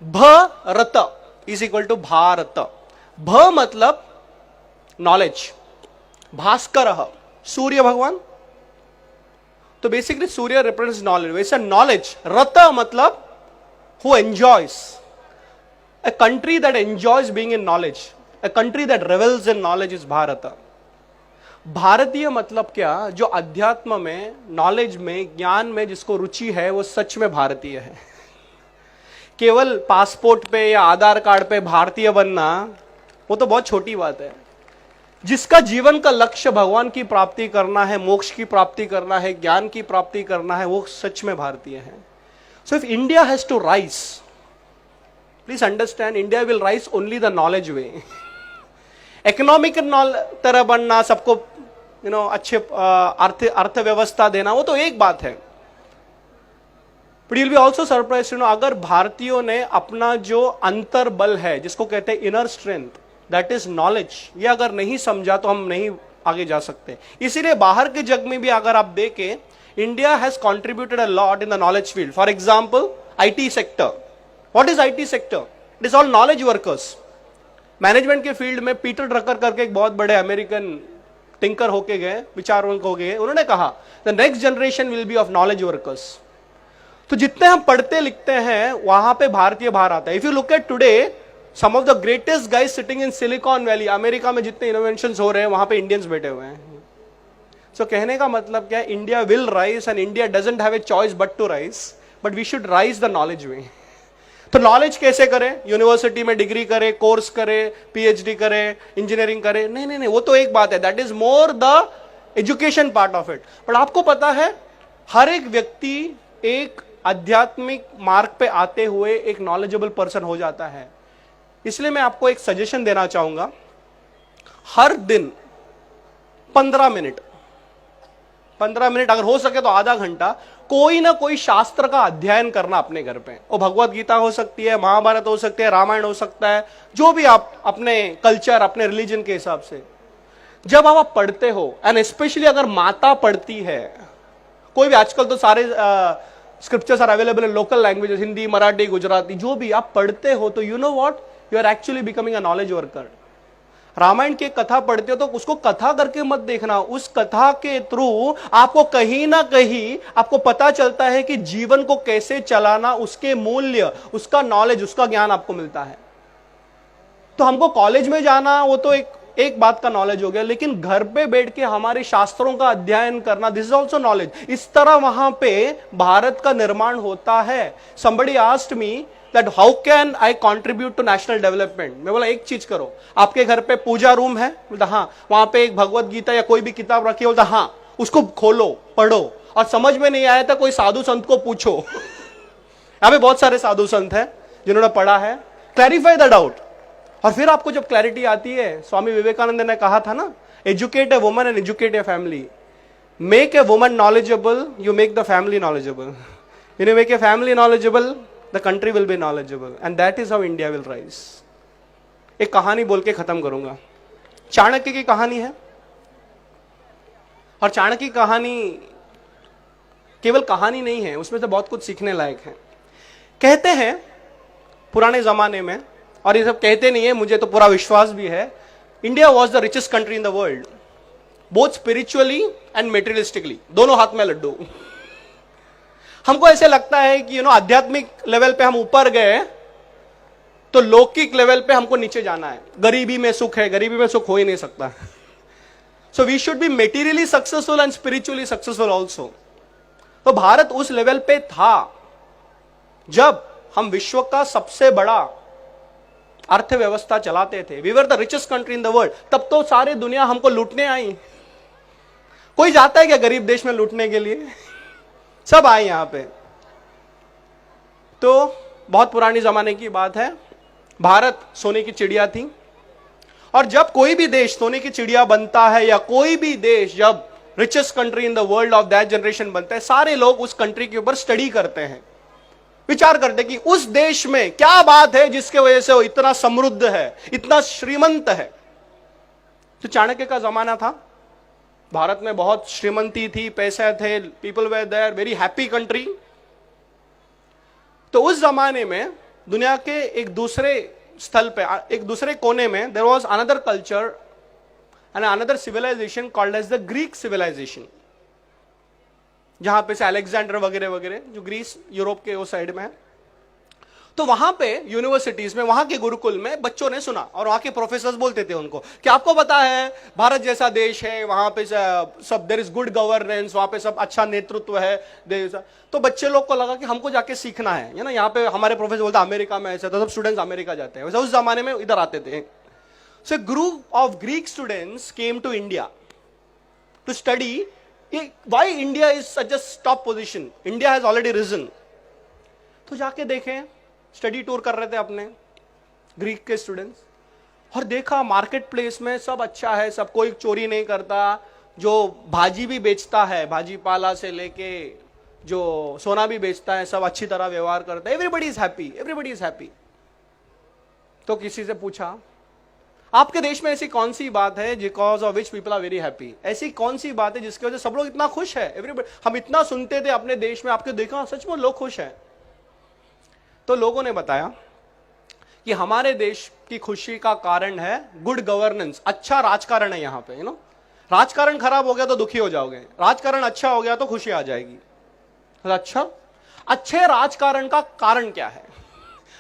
Bharat is equal to Bharat. भ मतलब knowledge, Bhaskar सूर्य भगवान, तो बेसिकली सूर्य रिप्रेजेंट्स नॉलेज, वैसे नॉलेज। रत मतलब who enjoys, a country that enjoys being in knowledge, a country that revels in knowledge is Bharat. भारतीय मतलब क्या, जो अध्यात्म में, नॉलेज में, ज्ञान में जिसको रुचि है वो सच में भारतीय है। केवल पासपोर्ट पे या आधार कार्ड पे भारतीय बनना वो तो बहुत छोटी बात है। जिसका जीवन का लक्ष्य भगवान की प्राप्ति करना है, मोक्ष की प्राप्ति करना है, ज्ञान की प्राप्ति करना है, वो सच में भारतीय है। So if India has to rise, please understand, India will rise only the knowledge way. Economic तरह बनना, सबको अच्छे अर्थव्यवस्था देना, वो तो एक बात है। But you'll be also surprise अगर भारतीयों ने अपना जो अंतर बल है, जिसको कहते हैं inner strength, that is knowledge, ये अगर नहीं समझा तो हम नहीं आगे जा सकते। इसीलिए बाहर के जग में भी अगर आप देखें, India has contributed a lot in the knowledge field. For example IT sector. What is IT sector? It is all knowledge workers. Management के फील्ड में पीटर ड्रकर करके एक बहुत बड़े अमेरिकन टिंकर होके गए, विचारवंत हो गए, उन्होंने कहा the next generation will be of knowledge workers. तो जितने हम पढ़ते लिखते हैं वहां पे भारतीय बाहर आता है। If you look at today, some of the greatest guys sitting in Silicon Valley, America में जितने इनोवेशंस हो रहे हैं वहां पे इंडियंस बैठे हुए हैं। सो कहने का मतलब क्या है, India will rise and India doesn't have a choice but to rise, but we should rise the knowledge way. तो नॉलेज कैसे करें? यूनिवर्सिटी में डिग्री करे, कोर्स करे, पीएचडी करे, इंजीनियरिंग करे? नहीं नहीं नहीं, वो तो एक बात है, that is more the education part of it. But आपको पता है, हर एक व्यक्ति एक आध्यात्मिक मार्ग पे आते हुए एक नॉलेजेबल पर्सन हो जाता है। इसलिए मैं आपको एक सजेशन देना चाहूंगा, हर दिन 15 मिनट अगर हो सके तो आधा घंटा कोई ना कोई शास्त्र का अध्ययन करना अपने घर पे। वो भगवत गीता हो सकती है, महाभारत हो सकती है, रामायण हो सकता है, जो भी आप अपने कल्चर, अपने रिलीजन के हिसाब से जब आप पढ़ते हो, एंड स्पेशली अगर माता पढ़ती है, कोई भी, आजकल तो सारे scriptures are available in local languages, Hindi, Marathi, Gujarati, जो भी आप पढ़ते हो, तो you know what, you are actually becoming a knowledge worker. Ramayana की कथा पढ़ते हो तो उसको कथा करके मत देखना, उस कथा के थ्रू आपको कहीं ना कहीं आपको पता चलता है कि जीवन को कैसे चलाना, उसके मूल्य, उसका नॉलेज, उसका ज्ञान आपको मिलता है। तो हमको कॉलेज में जाना वो तो एक बात का नॉलेज हो गया, लेकिन घर पे बैठ के हमारे शास्त्रों का अध्ययन करना, दिस इज ऑल्सो नॉलेज। इस तरह वहां पे भारत का निर्माण होता है। somebody asked me that how can I contribute to national development? मैं बोला एक चीज करो, आपके घर पे पूजा रूम है? बोलता हाँ। वहां पे एक भगवत गीता या कोई भी किताब रखी है? बोलता हाँ। उसको खोलो, पढ़ो, और समझ में नहीं आया था कोई साधु संत को पूछो। यहां पे बहुत सारे साधु संत हैं जिन्होंने पढ़ा है। Clarify the doubt. और फिर आपको जब क्लैरिटी आती है, स्वामी विवेकानंद ने कहा था ना, educate a woman and educate a family. Make a woman knowledgeable, you make the family knowledgeable. You make a family knowledgeable, the country will be knowledgeable, and that is how India will rise। एक कहानी बोल के खत्म करूंगा। चाणक्य की कहानी है, और चाणक्य की कहानी केवल कहानी नहीं है, उसमें से बहुत कुछ सीखने लायक है। कहते हैं पुराने जमाने में, और ये सब कहते नहीं है, मुझे तो पूरा विश्वास भी है, India was the richest country in the world, both spiritually and materialistically, दोनों हाथ में लड्डू। हमको ऐसे लगता है कि आध्यात्मिक लेवल पे हम ऊपर गए तो लौकिक लेवल पे हमको नीचे जाना है। गरीबी में सुख है, गरीबी में सुख हो ही नहीं सकता। So we should be materially successful and spiritually successful also. तो भारत उस लेवल पे था जब हम विश्व का सबसे बड़ा अर्थव्यवस्था चलाते थे। We were the richest country in the world. तब तो सारी दुनिया हमको लूटने आई। कोई जाता है क्या गरीब देश में लूटने के लिए? सब आए यहां पे। तो बहुत पुरानी जमाने की बात है, भारत सोने की चिड़िया थी, और जब कोई भी देश सोने की चिड़िया बनता है, या कोई भी देश जब richest country in the world of that generation बनता है, सारे लोग उस कंट्री के ऊपर स्टडी करते हैं, विचार करते हैं कि उस देश में क्या बात है जिसके वजह से वो इतना समृद्ध है, इतना श्रीमंत है। तो चाणक्य का जमाना था, भारत में बहुत श्रीमंती थी, पैसे थे, people were there, very happy country. तो उस जमाने में दुनिया के एक दूसरे स्थल पे, एक दूसरे कोने में there was another culture and another civilization called as the Greek civilization, जहां पे से अलेक्जेंडर वगैरह वगैरह, जो ग्रीस यूरोप के उस साइड में है। तो वहां पे यूनिवर्सिटीज में, वहां के गुरुकुल में बच्चों ने सुना, और वहां के प्रोफेसर्स बोलते थे उनको कि आपको पता है भारत जैसा देश है, वहां पे सब देयर इज गुड गवर्नेंस, वहां पे सब अच्छा नेतृत्व है। तो बच्चे लोग को लगा कि हमको जाके सीखना है ना। यहाँ पे हमारे प्रोफेसर बोलते अमेरिका में ऐसा, तो सब स्टूडेंट्स अमेरिका जाते हैं, वैसे उस जमाने में इधर आते थे। So group of Greek students came to India to study why India is such a top position, India has already reason. तो जाके देखें, स्टडी टूर कर रहे थे अपने ग्रीक के स्टूडेंट्स, और देखा मार्केट प्लेस में सब अच्छा है, सब कोई चोरी नहीं करता, जो भाजी भी बेचता है, भाजी पाला से लेके जो सोना भी बेचता है, सब अच्छी तरह व्यवहार करता है, everybody is happy, everybody is happy. तो किसी से पूछा आपके देश में ऐसी कौन सी बात है because of which people are very happy, ऐसी कौन सी बात है जिसकी वजह से सब लोग इतना खुश है? एवरीबडी, हम इतना सुनते थे अपने देश में, आपके देखा सच में लोग खुश हैं। तो लोगों ने बताया कि हमारे देश की खुशी का कारण है गुड गवर्नेंस, अच्छा राजकारण है यहाँ पे। राजकारण खराब हो गया तो दुखी हो जाओगे, राजकारण अच्छा हो गया तो खुशी आ जाएगी। अच्छा, अच्छे राजकारण का कारण क्या है?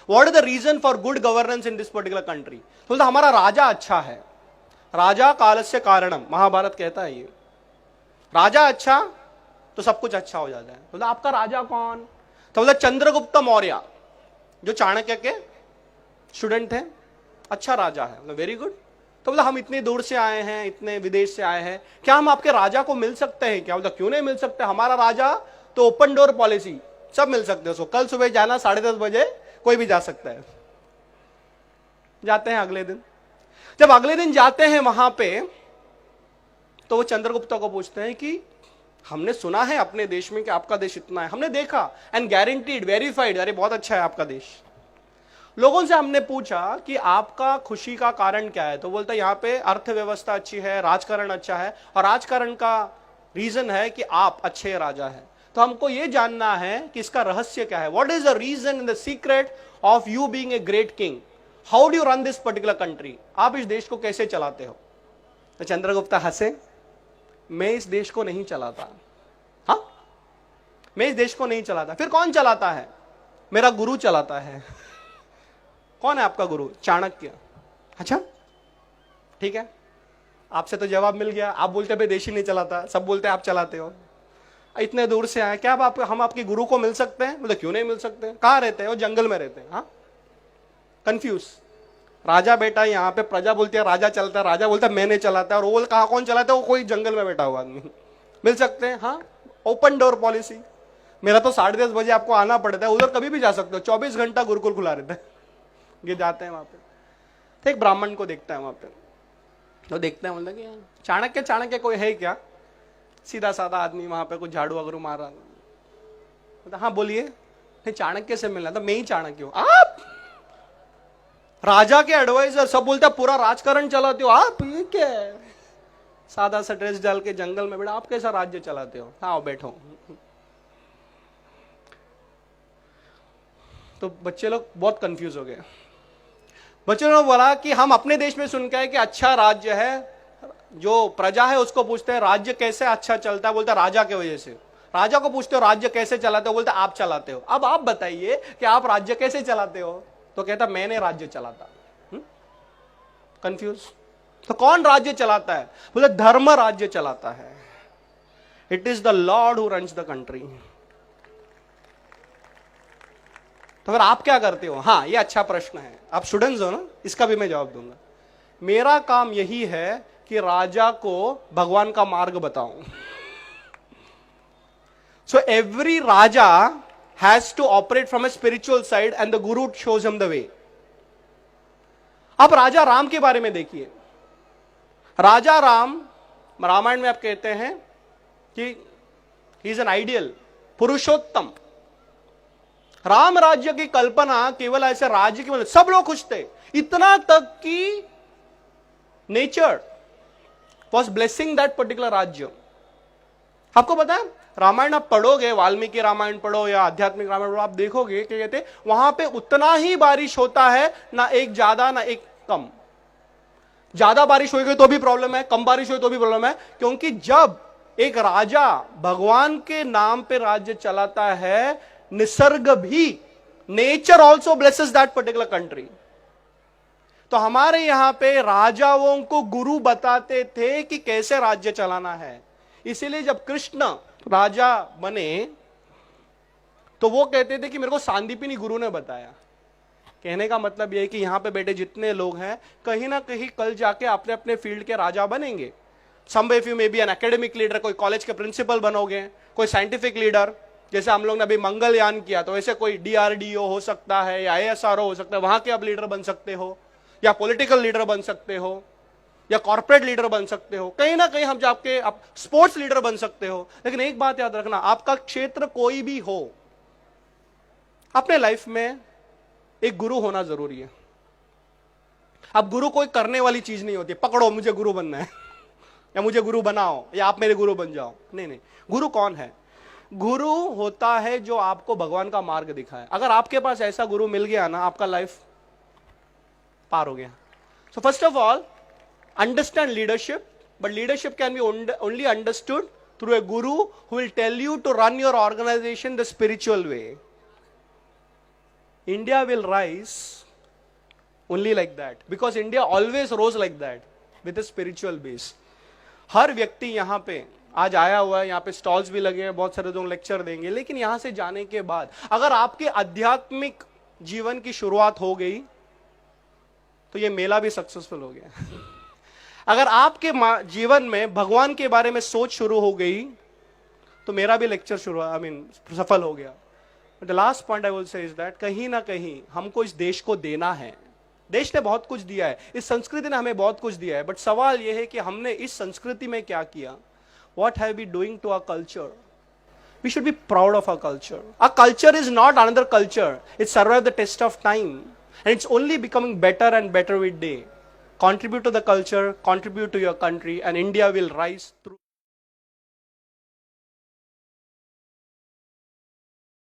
What is the reason for good governance in this particular country? तो हमारा राजा अच्छा है, राजा कालस्य कारणम, महाभारत कहता है ये। राजा अच्छा तो सब कुछ अच्छा हो जाता है। तो आपका राजा कौन? तो बोला चंद्रगुप्त मौर्य, जो चाणक्य के स्टूडेंट थे, अच्छा राजा है। Very good. तो बोला हम इतनी दूर से आए हैं, इतने विदेश से आए हैं, क्या हम आपके राजा को मिल सकते हैं क्या? बोला क्यों नहीं मिल सकते, हमारा राजा तो ओपन डोर पॉलिसी, सब मिल सकते हैं। कल सुबह जाना 10:30 बजे, कोई भी जा सकता है। जाते हैं अगले दिन, जब अगले दिन जाते हैं वहां पे, तो वो चंद्रगुप्त को पूछते हैं कि हमने सुना है अपने देश में कि आपका देश इतना है, हमने देखा एंड गारंटीड वेरीफाइड, अरे बहुत अच्छा है आपका देश। लोगों से हमने पूछा कि आपका खुशी का कारण क्या है? तो बोलता है यहाँ पे अर्थव्यवस्था अच्छी है, राजकारण अच्छा है, और राजकारण का रीजन है कि आप अच्छे राजा हैं। तो हमको ये जानना है कि इसका रहस्य क्या है। What is the reason in the secret of you being a great king? How do you run this particular country? आप इस देश को कैसे चलाते हो? तो चंद्रगुप्त हंसे, मैं इस देश को नहीं चलाता। हाँ, मैं इस देश को नहीं चलाता। फिर कौन चलाता है? मेरा गुरु चलाता है। कौन है आपका गुरु? चाणक्य। अच्छा ठीक है, आपसे तो जवाब मिल गया। आप बोलते भाई देश ही नहीं चलाता, सब बोलते आप चलाते हो। इतने दूर से आए, क्या हम आपके गुरु को मिल सकते हैं? बोले क्यों नहीं मिल सकते? कहाँ रहते हैं? वो जंगल में रहते हैं। हाँ, कंफ्यूज। राजा बैठा है यहाँ पे, प्रजा बोलती है राजा चलता है, राजा बोलता है मैंने चलाता है, और वो बोल कहा कौन चलाता है? वो कोई जंगल में बैठा हुआ आदमी। मिल सकते हैं? हाँ, ओपन डोर पॉलिसी। मेरा तो 10:30 बजे आपको आना पड़ता है, उधर कभी भी जा सकते हो, 24 घंटा गुरुकुल खुला रहता है। ये जाते हैं वहां पे, तो एक ब्राह्मण को देखता है वहां पे, तो देखते हैं, बोलते कि चाणक्य चाणक्य कोई है क्या? सीधा साधा आदमी, वहां पे कुछ झाड़ू वगैरह मार रहा। तो हाँ बोलिए। नहीं, चाणक्य से मिलना था। मैं ही चाणक्य हूं। आप राजा के एडवाइजर, सब बोलते हैं पूरा राजकारण चलाते हो आप, ये क्या है? सादा सा ड्रेस डाल के जंगल में बैठा, आप कैसा राज्य चलाते हो? हाँ बैठो। तो बच्चे लोग बहुत कंफ्यूज हो गए। बच्चों ने बोला कि हम अपने देश में सुन के आए कि अच्छा राज्य है, जो प्रजा है उसको पूछते हैं राज्य कैसे अच्छा चलता है? बोलता है राजा की वजह से। राजा को पूछते हो राज्य कैसे चलाते हो? बोलता आप चलाते हो। अब आप बताइए कि आप राज्य कैसे चलाते हो? तो कहता मैंने राज्य चलाता। कंफ्यूज। तो कौन राज्य चलाता है? बोले धर्म राज्य चलाता है। It is the Lord who runs the country. तो फिर आप क्या करते हो? हाँ, ये अच्छा प्रश्न है, आप स्टूडेंट्स हो ना, इसका भी मैं जवाब दूंगा। मेरा काम यही है कि राजा को भगवान का मार्ग बताऊं। So every raja has to operate from a spiritual side and the guru shows him the way. अब राजा राम के बारे में देखिए। राजा राम, रामायण में आप कहते हैं कि ही इज एन आइडियल, पुरुषोत्तम। राम राज्य की कल्पना केवल ऐसे राज्य की, मतलब सब लोग खुश थे, इतना तक कि nature was blessing that particular राज्य। आपको पता है रामायण आप पढ़ोगे, वाल्मीकि रामायण पढ़ो या आध्यात्मिक रामायण पढ़ो, आप देखोगे कि कहते वहां पे उतना ही बारिश होता है, ना एक ज्यादा ना एक कम। ज्यादा बारिश होगी तो भी प्रॉब्लम है, कम बारिश हो तो भी प्रॉब्लम है, क्योंकि जब एक राजा भगवान के नाम पे राज्य चलाता है, निसर्ग भी, nature also blesses that particular country. तो हमारे यहां पे राजाओं को गुरु बताते थे कि कैसे राज्य चलाना है। इसीलिए जब कृष्ण राजा बने तो वो कहते थे कि मेरे को सांदीपनी गुरु ने बताया। कहने का मतलब यह है कि यहां पे बैठे जितने लोग हैं कहीं ना कहीं कल जाके अपने अपने फील्ड के राजा बनेंगे। Some of you may be an academic leader, कोई कॉलेज के प्रिंसिपल बनोगे, कोई साइंटिफिक लीडर, जैसे हम लोग ने अभी मंगलयान किया तो वैसे कोई DRDO हो सकता है या ASRO हो सकता है, वहां के आप लीडर बन सकते हो, या पॉलिटिकल लीडर बन सकते हो, या कॉर्पोरेट लीडर बन सकते हो, कहीं ना कहीं हम जाके आप स्पोर्ट्स लीडर बन सकते हो। लेकिन एक बात याद रखना, आपका क्षेत्र कोई भी हो, अपने लाइफ में एक गुरु होना जरूरी है। अब गुरु कोई करने वाली चीज नहीं होती, पकड़ो मुझे गुरु बनना है या मुझे गुरु बनाओ या आप मेरे गुरु बन जाओ। नहीं नहीं, गुरु कौन है? गुरु होता है जो आपको भगवान का मार्ग दिखाए। अगर आपके पास ऐसा गुरु मिल गया ना, आपका लाइफ पार हो गया। So first of all understand leadership, but leadership can be only understood through a guru who will tell you to run your organization the spiritual way. India will rise only like that because India always rose like that with a spiritual base. हर व्यक्ति यहाँ पे आज आया हुआ है, यहाँ पे stalls भी लगे हैं, बहुत सारे लोग लेक्चर देंगे, लेकिन यहाँ से जाने के बाद अगर आपके आध्यात्मिक जीवन की शुरुआत हो गई तो ये मेला भी सक्सेसफुल हो गया। अगर आपके जीवन में भगवान के बारे में सोच शुरू हो गई तो मेरा भी लेक्चर शुरू सफल हो गया। The last point I will say is that कहीं ना कहीं हमको इस देश को देना है। देश ने बहुत कुछ दिया है, इस संस्कृति ने हमें बहुत कुछ दिया है, बट सवाल यह है कि हमने इस संस्कृति में क्या किया। What have we doing to our culture? We should be proud of our culture. Our culture is not another culture. It survived the test of time and it's only becoming better and better with day. Contribute to the culture, contribute to your country, and India will rise through